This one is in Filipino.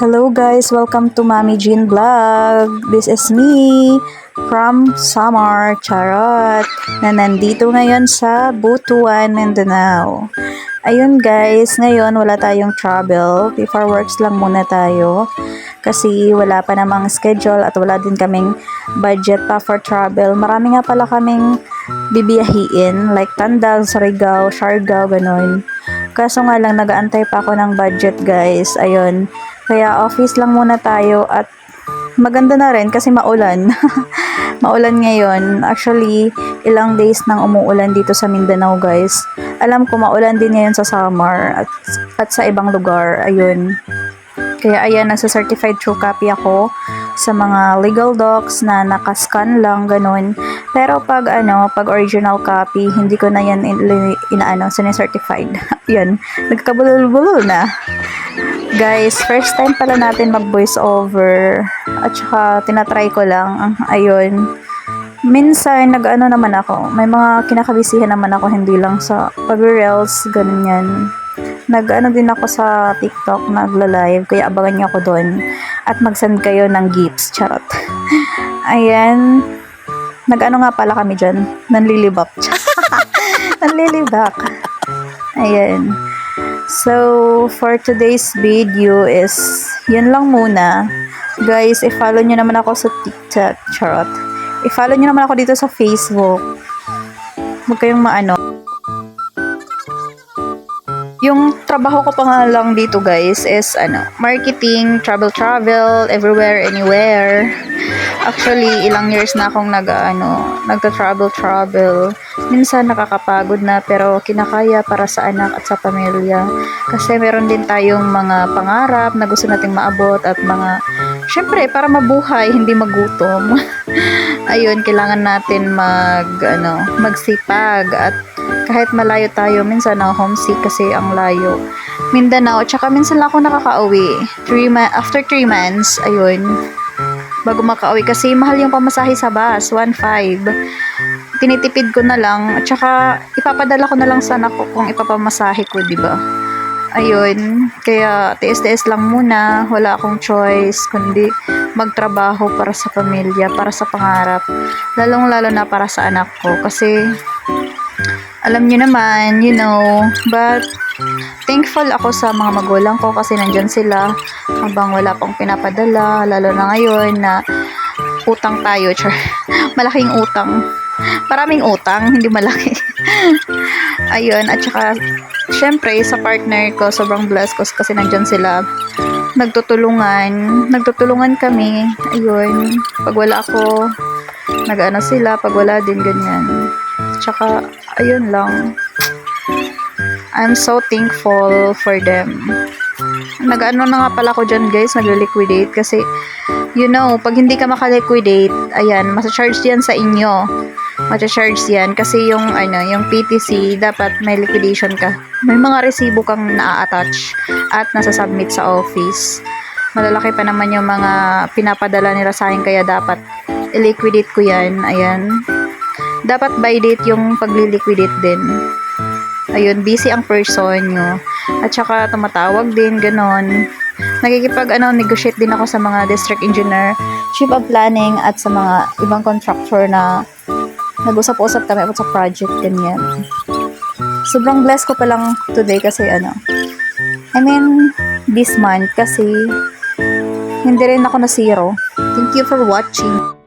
Hello guys, welcome to Mami Jean Vlog. This is me from Samar, Charot, na nandito ngayon sa Butuan, Mindanao. Ayun guys, ngayon wala tayong travel. Before works lang muna tayo. Kasi wala pa namang schedule at wala din kaming budget pa for travel. Marami nga pala kaming bibiyahiin like Tandang, Surigao, Siargao, ganun. Kaso nga lang nag-aantay pa ako ng budget guys. Ayun. Kaya office lang muna tayo at maganda na rin kasi maulan. Maulan ngayon. Actually, ilang days nang umuulan dito sa Mindanao guys. Alam ko maulan din ngayon sa Samar at sa ibang lugar. Ayun. Kaya ayan, nasa-certified true copy ako sa mga legal docs na nakascan lang, ganun. Pero pag original copy, hindi ko na yan sine-certified. Yan, nagkabulol-bulol na. Guys, first time pala natin mag-voice over. At saka, tinatry ko lang. Ayun. Minsan, naman ako. May mga kinakabisihan naman ako, hindi lang sa pag-reels, ganun yan. Din ako sa TikTok, nagla-live, kaya abangan niyo ako doon. At mag-send kayo ng gifts, charot. Ayan. Nga pala kami dyan. Nanlilibak. Nanlilibak. Ayan. So, for today's video is, yun lang muna. Guys, i-follow nyo naman ako sa TikTok, charot. I-follow nyo naman ako dito sa Facebook. Huwag kayong Yung trabaho ko pa nga lang dito guys is marketing, travel, everywhere, anywhere. Actually, ilang years na akong nagta-travel. Minsan nakakapagod na pero kinakaya para sa anak at sa pamilya. Kasi meron din tayong mga pangarap na gusto nating maabot at syempre para mabuhay, hindi magutom. Ayun, kailangan natin magsipag at kahit malayo tayo, minsan homesick kasi ang layo. Mindanao, tsaka minsan lang ako nakaka-uwi. After 3 months, ayun, bago makauwi kasi mahal yung pamasahe sa bus, 1.5. Tinitipid ko na lang, at saka ipapadala ko na lang sana ko kung ipapamasahe ko, diba? Ayun, kaya tiis-tiis lang muna, wala akong choice, kundi magtrabaho para sa pamilya, para sa pangarap, lalong-lalo na para sa anak ko, kasi alam niyo naman, but thankful ako sa mga magulang ko kasi nandyan sila habang wala pang pinapadala, lalo na ngayon na utang tayo, malaking utang, maraming utang, hindi malaki. Ayun, at saka syempre sa partner ko, sobrang blessed ko kasi nandyan sila, nagtutulungan kami. Ayun, pag wala ako, sila, pag wala din, ganyan. Tsaka, ayun lang. I'm so thankful for them. Na nga pala ko dyan guys, nag-liquidate kasi, pag hindi ka makaliquidate, ayan, masacharge yan sa inyo. Masacharge yan kasi yung PTC, dapat may liquidation ka. May mga resibo kang na-attach at nasasubmit sa office. Malalaki pa naman yung mga pinapadala nila sa akin, kaya dapat i-liquidate ko yan. Ayan. Dapat by date yung pagli-liquidate din. Ayun, busy ang person nyo. At saka tumatawag din, ganon. Negotiate din ako sa mga district engineer, chief of planning, at sa mga ibang contractor na nag-usap-usap kami about sa project, ganyan. Sobrang blessed ko pa lang today kasi this month kasi hindi rin ako na zero. Thank you for watching.